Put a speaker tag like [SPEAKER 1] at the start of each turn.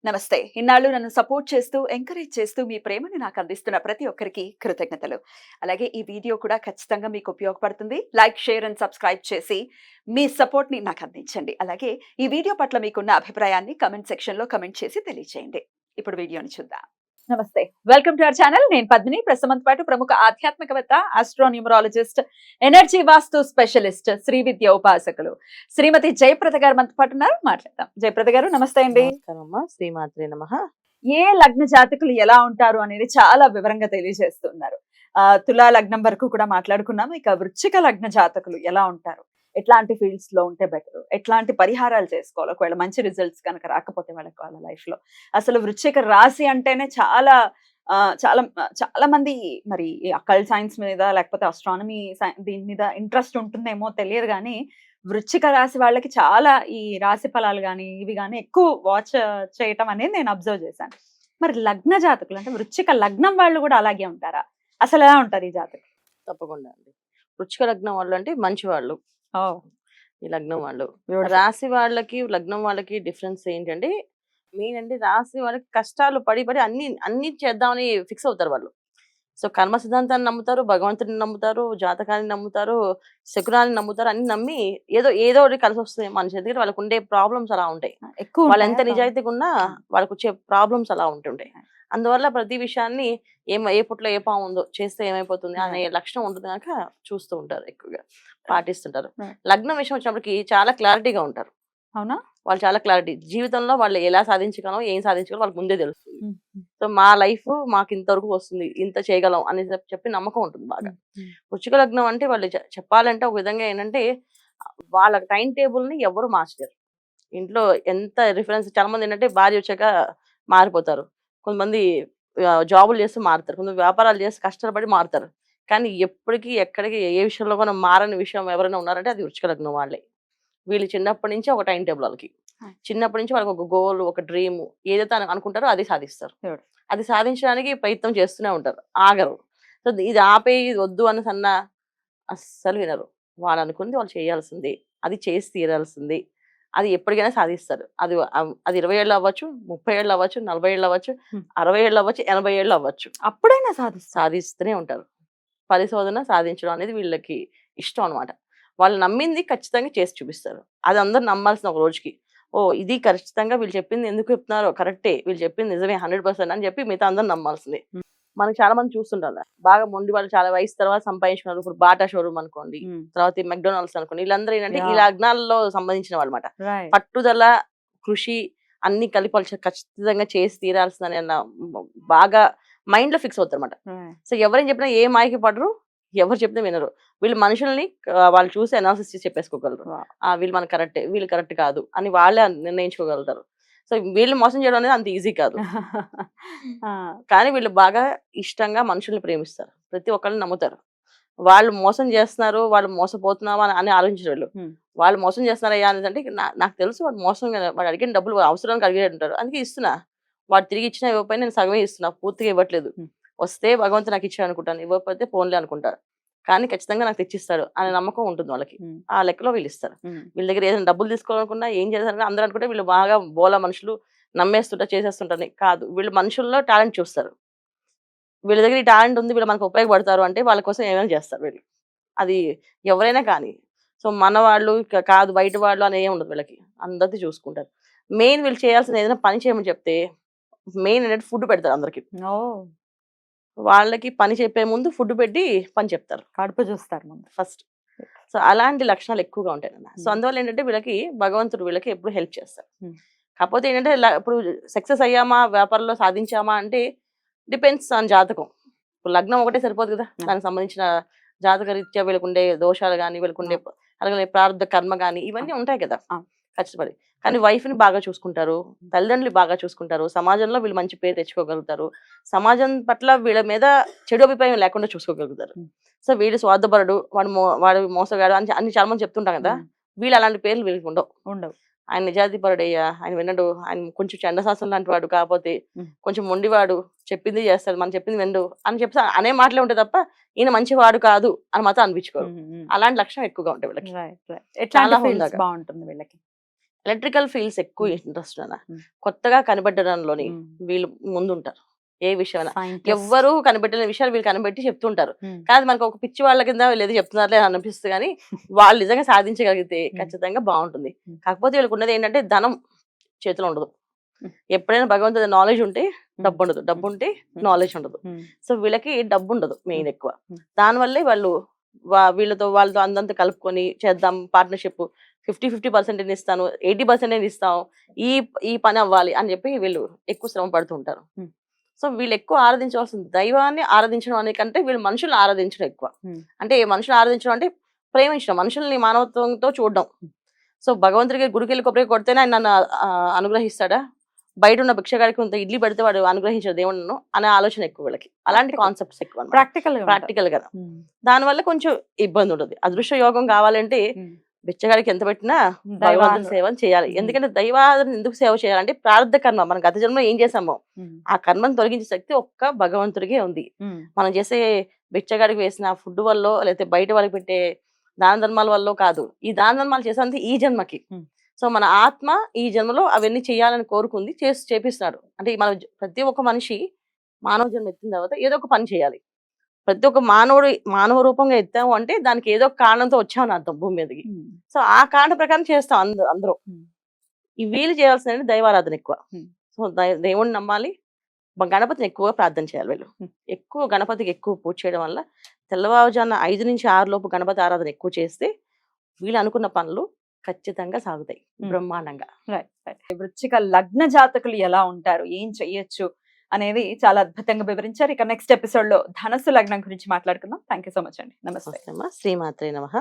[SPEAKER 1] నమస్తే. ఇన్నాళ్ళు నన్ను సపోర్ట్ చేస్తూ, ఎంకరేజ్ చేస్తూ మీ ప్రేమని నాకు అందిస్తున్న ప్రతి ఒక్కరికి కృతజ్ఞతలు. అలాగే ఈ వీడియో కూడా ఖచ్చితంగా మీకు ఉపయోగపడుతుంది. లైక్, షేర్ అండ్ సబ్స్క్రైబ్ చేసి మీ సపోర్ట్‌ని నాకు అందించండి. అలాగే ఈ వీడియో పట్ల మీకున్న అభిప్రాయాన్ని కామెంట్ సెక్షన్‌లో కామెంట్ చేసి తెలియజేయండి. ఇప్పుడు వీడియోని చూద్దాం. నమస్తే. Welcome to our channel. నేను పద్మిని. ప్రస్తుతంతో పాటు ప్రముఖ ఆధ్యాత్మికవేత్త, ఆస్ట్రోన్యూమరాలజిస్ట్, ఎనర్జీ వాస్తు స్పెషలిస్ట్, శ్రీ విద్య ఉపాసకులు శ్రీమతి జయప్రద గారు మనతో పాటు ఉన్నారు. మాట్లాడదాం. జయప్రద గారు నమస్తే అండి.
[SPEAKER 2] నమస్కారమ్మా, శ్రీమాత్రే నమః.
[SPEAKER 1] ఏ లగ్న జాతకులు ఎలా ఉంటారు అనేది చాలా వివరంగా తెలియజేస్తున్నారు. తులా లగ్నం వరకు కూడా మాట్లాడుకున్నాము. ఇక వృశ్చిక లగ్న జాతకులు ఎలా ఉంటారు, ఎట్లాంటి ఫీల్డ్స్ లో ఉంటే బెటర్, ఎట్లాంటి పరిహారాలు చేసుకోవాలి ఒకవేళ మంచి రిజల్ట్స్ కనుక రాకపోతే వాళ్ళ లైఫ్ లో. అసలు వృశ్చిక రాశి అంటేనే చాలా చాలా చాలా మంది మరి అకల్ట్ సైన్స్ మీద లేకపోతే అస్ట్రానమీ దీని మీద ఇంట్రెస్ట్ ఉంటుందేమో తెలియదు, కానీ వృశ్చిక రాశి వాళ్ళకి చాలా ఈ రాశి ఫలాలు కానీ ఇవి కానీ ఎక్కువ వాచ్ చేయటం అనేది నేను అబ్జర్వ్ చేశాను. మరి లగ్న జాతకులు అంటే వృశ్చిక లగ్నం వాళ్ళు కూడా అలాగే ఉంటారా? అసలు ఎలా ఉంటారు ఈ జాతకులు?
[SPEAKER 2] తప్పకుండా అండి. వృశ్చిక లగ్నం వాళ్ళు అంటే మంచి వాళ్ళు.
[SPEAKER 1] ఓ,
[SPEAKER 2] ఈ లగ్నం వాళ్ళు.
[SPEAKER 1] beautiful.
[SPEAKER 2] రాశి వాళ్ళకి లగ్నం వాళ్ళకి డిఫరెన్స్ ఏంటంటే, మెయిన్ అంటే రాశి వాళ్ళకి కష్టాలు పడి పడి అన్ని చేద్దామని ఫిక్స్ అవుతారు వాళ్ళు. సో కర్మ సిద్ధాంతాన్ని నమ్ముతారు, భగవంతుడిని నమ్ముతారు, జాతకాన్ని నమ్ముతారు, శకునాన్ని నమ్ముతారు. అన్ని నమ్మి ఏదో ఒకటి కలిసి వస్తుంది మనిషి. ఎందుకంటే వాళ్ళకు ఉండే ప్రాబ్లమ్స్ అలా ఉంటాయి.
[SPEAKER 1] ఎక్కువ
[SPEAKER 2] వాళ్ళు ఎంత
[SPEAKER 1] ఉంటాయా?
[SPEAKER 2] నిజాయితీగా ఉన్నా వాళ్ళకు వచ్చే ప్రాబ్లమ్స్ అలా ఉంటుంటాయి. అందువల్ల ప్రతి విషయాన్ని ఏ పుట్లో ఏ పాము ఉందో చేస్తే ఏమైపోతుంది అనే లక్షణం ఉంటుంది కనుక చూస్తూ ఉంటారు, ఎక్కువగా పాటిస్తుంటారు.
[SPEAKER 1] Right.
[SPEAKER 2] లగ్నం విషయం వచ్చినప్పటికి చాలా క్లారిటీగా ఉంటారు.
[SPEAKER 1] అవునా?
[SPEAKER 2] వాళ్ళు చాలా క్లారిటీ, జీవితంలో వాళ్ళు ఎలా సాధించగలం, ఏం సాధించగలం వాళ్ళకి ముందే తెలుస్తుంది.
[SPEAKER 1] ఉమ్,
[SPEAKER 2] సో మా లైఫ్ మాకు ఇంతవరకు వస్తుంది, ఇంత చేయగలం అని చెప్పి నమ్మకం ఉంటుంది బాగా. వృశ్చిక లగ్నం అంటే వాళ్ళు చెప్పాలంటే ఒక విధంగా ఏంటంటే, వాళ్ళ టైం టేబుల్ ని ఎవరు మార్చలేరు. ఇంట్లో ఎంత రిఫరెన్స్, చాలా మంది ఏంటంటే భార్య వచ్చాక మారిపోతారు, కొంతమంది జాబులు చేస్తూ మారుతారు, కొంతమంది వ్యాపారాలు చేసి కష్టపడి మారుతారు. కానీ ఎప్పటికీ ఎక్కడికి ఏ విషయంలో కూడా మారని విషయం ఎవరైనా ఉన్నారంటే అది వృశ్చిక లగ్నం వాళ్ళే. వీళ్ళు చిన్నప్పటి నుంచి ఒక టైం టేబుల్ వాళ్ళకి, చిన్నప్పటి నుంచి వాళ్ళకి ఒక గోల్, ఒక డ్రీమ్ ఏదైతే అనుకుంటారో అది సాధిస్తారు.
[SPEAKER 1] Good.
[SPEAKER 2] అది సాధించడానికి ప్రయత్నం చేస్తూనే ఉంటారు, ఆగరు. సో ఇది ఆపేయి, ఇది వద్దు అని సన్నా అస్సలు వినరు. వాళ్ళు అనుకుంది వాళ్ళు చేయాల్సింది, అది చేసి తీరాల్సింది. అది ఎప్పటికైనా సాధిస్తారు. అది 20 ఏళ్ళు అవ్వచ్చు, 30 ఏళ్ళు అవ్వచ్చు, 40 ఏళ్ళు అవ్వచ్చు, 60 ఏళ్ళు అవ్వచ్చు, 80 ఏళ్ళు అవ్వచ్చు.
[SPEAKER 1] అప్పుడైనా సాధిస్తారు.
[SPEAKER 2] సాధిస్తూనే ఉంటారు. పరిశోధన సాధించడం అనేది వీళ్ళకి ఇష్టం అనమాట. వాళ్ళు నమ్మింది ఖచ్చితంగా చేసి చూపిస్తారు. అది అందరూ నమ్మాల్సిన ఒక రోజుకి. ఇది ఖచ్చితంగా వీళ్ళు చెప్పింది ఎందుకు చెప్తున్నారో కరెక్టే, వీళ్ళు చెప్పింది నిజమే 100% అని చెప్పి మిగతా అందరూ నమ్మాల్సిందే. మనకి చాలా మంది చూస్తుంటారు, బాగా మొండి వాళ్ళు చాలా వయసు తర్వాత సంపాదించుకున్నారు. ఇప్పుడు బాటా షోరూమ్ అనుకోండి, తర్వాత ఈ మెక్డొనాల్డ్స్ అనుకోండి, వీళ్ళందరూ ఏంటంటే ఈ లగ్నాల్లో సంబంధించిన వాళ్ళు అనమాట.
[SPEAKER 1] Right.
[SPEAKER 2] పట్టుదల, కృషి అన్ని కలిపి వాళ్ళు ఖచ్చితంగా చేసి తీరాల్సిందని అన్న బాగా మైండ్ లో ఫిక్స్ అవుతారు అనమాట.
[SPEAKER 1] Right.
[SPEAKER 2] సో ఎవరేం చెప్పినా ఏ మాయకి పడరు, ఎవరు చెప్పినా వినరు. వీళ్ళు మనుషుల్ని వాళ్ళు చూసి అనాలిసిస్ చేసి చెప్పేసుకోగలరు.
[SPEAKER 1] Wow.
[SPEAKER 2] వీళ్ళు మనకు కరెక్టే, వీళ్ళు కరెక్ట్ కాదు అని వాళ్ళే నిర్ణయించుకోగలుగుతారు. సో వీళ్ళు మోసం చేయడం అనేది అంత ఈజీ కాదు. కానీ వీళ్ళు బాగా ఇష్టంగా మనుషుల్ని ప్రేమిస్తారు, ప్రతి ఒక్కరిని నమ్ముతారు. వాళ్ళు మోసం చేస్తున్నారు, వాళ్ళు మోసపోతున్నావా అని ఆలోచించారు వీళ్ళు. వాళ్ళు మోసం చేస్తున్నారయ్యా అనేది అంటే నాకు తెలుసు వాడు మోసం, వాడు అడిగిన డబ్బులు అవసరానికి అడిగే ఉంటారు, అందుకే ఇస్తున్నా. వాడు తిరిగి ఇచ్చినా ఇవ్వకపోయినా నేను సగమే ఇస్తున్నా, పూర్తిగా ఇవ్వట్లేదు. వస్తే భగవంతుడు నాకు ఇచ్చాడు అనుకుంటాను, ఇవ్వకపోతే ఫోన్లే అనుకుంటారు. కానీ ఖచ్చితంగా నాకు తెచ్చిస్తారు అనే నమ్మకం ఉంటుంది వాళ్ళకి. ఆ లెక్కలో వీళ్ళు ఇస్తారు. వీళ్ళ దగ్గర ఏదైనా డబ్బులు తీసుకోవాలనుకున్నా, ఏం చేశారు అందరూ అనుకుంటే వీళ్ళు బాగా బోలా మనుషులు, నమ్మేస్తుంటారు, చేసేస్తుంటారు. కాదు, వీళ్ళు మనుషుల్లో టాలెంట్ చూస్తారు. వీళ్ళ దగ్గర ఈ టాలెంట్ ఉంది, వీళ్ళు మనకు ఉపయోగపడతారు అంటే వాళ్ళ కోసం ఏమైనా చేస్తారు వీళ్ళు. అది ఎవరైనా కానీ. సో మన వాళ్ళు కాదు, బయట వాళ్ళు అని ఏమి ఉండదు వీళ్ళకి, అందరిది చూసుకుంటారు. మెయిన్ వీళ్ళు చేయాల్సిన ఏదైనా పని చేయమని చెప్తే మెయిన్ ఏంటంటే ఫుడ్ పెడతారు అందరికి. వాళ్ళకి పని చెప్పే ముందు ఫుడ్ పెట్టి పని చెప్తారు,
[SPEAKER 1] కడుపు చూస్తారు ముందు
[SPEAKER 2] ఫస్ట్. సో అలాంటి లక్షణాలు ఎక్కువగా ఉంటాయి అన్న. సో అందువల్ల ఏంటంటే వీళ్ళకి భగవంతుడు వీళ్ళకి ఎప్పుడు హెల్ప్ చేస్తారు. కాకపోతే ఏంటంటే ఇప్పుడు సక్సెస్ అయ్యామా, వ్యాపారంలో సాధించామా అంటే డిపెండ్స్ ఆన్ జాతకం. ఇప్పుడు లగ్నం ఒకటే సరిపోదు కదా, దానికి సంబంధించిన జాతక రీత్యా వీళ్ళకుండే దోషాలు కానీ, వీళ్ళకుండే అలాగే ప్రారంభ కర్మ కానీ ఇవన్నీ ఉంటాయి కదా ఖచ్చితంగా. కానీ వైఫ్ ని బాగా చూసుకుంటారు, తల్లిదండ్రులు బాగా చూసుకుంటారు, సమాజంలో వీళ్ళు మంచి పేరు తెచ్చుకోగలుగుతారు, సమాజం పట్ల వీళ్ళ మీద చెడు అభిప్రాయం లేకుండా చూసుకోగలుగుతారు. సో వీడు స్వార్థపరుడు, వాడు మోసగాడు అని అన్ని చాలా మంది చెప్తుంటాం కదా, వీళ్ళు అలాంటి పేర్లు వీళ్ళకి ఉండవు. ఆయన నిజాయితీపరుడయ్యా, ఆయన వినడు, ఆయన కొంచెం చండశాస్త్రం లాంటి వాడు, కాకపోతే కొంచెం మొండివాడు, చెప్పింది చేస్తాడు, మనం చెప్పింది వినడు అని చెప్పి అనే మాటలే ఉంటాయి తప్ప ఈయన మంచివాడు కాదు అని మాత్రం అనిపించుకోరు. అలాంటి లక్షణం ఎక్కువగా ఉంటాయి వీళ్ళకి.
[SPEAKER 1] చాలా
[SPEAKER 2] హుందాగా.
[SPEAKER 1] బాగుంటుంది వీళ్ళకి.
[SPEAKER 2] ఎలక్ట్రికల్ ఫీల్డ్స్ ఎక్కువ
[SPEAKER 1] Hmm.
[SPEAKER 2] ఇంట్రెస్ట్ అన్న.
[SPEAKER 1] Hmm.
[SPEAKER 2] కొత్తగా కనిపెట్టడంలోని
[SPEAKER 1] ఉమ్,
[SPEAKER 2] వీళ్ళు ముందుంటారు. ఏ విషయమైనా
[SPEAKER 1] scientist.
[SPEAKER 2] ఎవ్వరు కనిపెట్టిన విషయాలు వీళ్ళు కనిపెట్టి చెప్తుంటారు.
[SPEAKER 1] ఉమ్,
[SPEAKER 2] కానీ మనకు ఒక పిచ్చి వాళ్ళ కింద వీళ్ళు ఏదో చెప్తున్నారులే అని అనిపిస్తుంది కానీ వాళ్ళు నిజంగా సాధించగలిగితే ఖచ్చితంగా బాగుంటుంది.
[SPEAKER 1] Hmm.
[SPEAKER 2] కాకపోతే వీళ్ళకి ఉన్నది ఏంటంటే ధనం చేతిలో ఉండదు.
[SPEAKER 1] Hmm.
[SPEAKER 2] ఎప్పుడైనా భగవంతుడి నాలెడ్జ్ ఉంటే డబ్బు ఉండదు, డబ్బు ఉంటే నాలెడ్జ్ ఉండదు.
[SPEAKER 1] ఉమ్,
[SPEAKER 2] సో వీళ్ళకి డబ్బు ఉండదు మెయిన్ ఎక్కువ.
[SPEAKER 1] Hmm.
[SPEAKER 2] దానివల్లే వాళ్ళు వాళ్ళతో అందంతా కలుపుకొని చేద్దాం పార్ట్నర్షిప్ 50-50% ఇస్తాను, 80% ఇస్తాను, ఈ ఈ పని అవ్వాలి అని చెప్పి వీళ్ళు ఎక్కువ శ్రమ పడుతూ ఉంటారు.
[SPEAKER 1] Hmm.
[SPEAKER 2] సో వీళ్ళు ఎక్కువ ఆరాధించవలసింది దైవాన్ని ఆరాధించడం అనే కంటే వీళ్ళు మనుషుల్ని ఆరాధించడం ఎక్కువ.
[SPEAKER 1] Hmm.
[SPEAKER 2] అంటే మనుషులు ఆరాధించడం అంటే ప్రేమించడం, మనుషుల్ని మానవత్వంతో చూడడం. సో భగవంతుడికి గుడికి వెళ్ళి కొబ్బరి కొడితేనే ఆయన నన్ను అనుగ్రహిస్తాడా, బయట ఉన్న భిక్షగాడికి కొంత ఇడ్లీ పెడితే వాడు అనుగ్రహించాడు దేవుడును అనే ఆలోచన ఎక్కువ వీళ్ళకి. అలాంటి
[SPEAKER 1] Practical.
[SPEAKER 2] కాన్సెప్ట్స్ ఎక్కువ
[SPEAKER 1] ప్రాక్టికల్
[SPEAKER 2] ప్రాక్టికల్ గా. దానివల్ల కొంచెం ఇబ్బంది ఉంటుంది. అదృష్ట యోగం కావాలంటే బిచ్చగాడికి ఎంత పెట్టినా భగవంతుని సేవ చేయాలి. ఎందుకంటే దైవాలను ఎందుకు సేవ చేయాలంటే ప్రారంధ కర్మ, మనం గత జన్మలో ఏం చేసామో ఆ కర్మను తొలగించే శక్తి ఒక్క భగవంతుడికే ఉంది. మనం చేసే బిచ్చగాడికి వేసిన ఫుడ్ వల్ల లేకపోతే బయట వాళ్ళకి పెట్టే దాన ధర్మాల వల్ల కాదు, ఈ దాన ధర్మాలు చేసేంత ఈ జన్మకి. సో మన ఆత్మ ఈ జన్మలో అవన్నీ చేయాలని కోరుకుంది, చేపిస్తున్నాడు. అంటే మన ప్రతి ఒక్క మనిషి మానవ జన్మ ఎత్తిన తర్వాత ఏదో ఒక పని చేయాలి. ప్రతి ఒక్క మానవ రూపంగా ఎత్తాము అంటే దానికి ఏదో ఒక కారణంతో వచ్చామని అర్థం భూమి మీదకి. సో ఆ కారణం ప్రకారం చేస్తాం అందరూ. ఈ వీళ్ళు చేయాల్సిన దైవారాధన ఎక్కువ. సో దేవుణ్ణి నమ్మాలి, గణపతిని ఎక్కువగా ప్రార్థన చేయాలి. వీళ్ళు ఎక్కువ గణపతికి ఎక్కువ పూజ చేయడం వల్ల తెల్లవారుజామున 5 నుంచి 6 లోపు గణపతి ఆరాధన ఎక్కువ చేస్తే వీళ్ళు అనుకున్న పనులు ఖచ్చితంగా సాగుతాయి బ్రహ్మాండంగా.
[SPEAKER 1] వృశ్చిక లగ్న జాతకులు ఎలా ఉంటారు, ఏం చెయ్యొచ్చు అనేది చాలా అద్భుతంగా వివరించారు. ఇక నెక్స్ట్ ఎపిసోడ్ లో ధనస్సు లగ్నం గురించి మాట్లాడుకుందాం. థ్యాంక్ యూ సో మచ్ అండి. నమస్తే.
[SPEAKER 2] శ్రీమాత్రే నమః.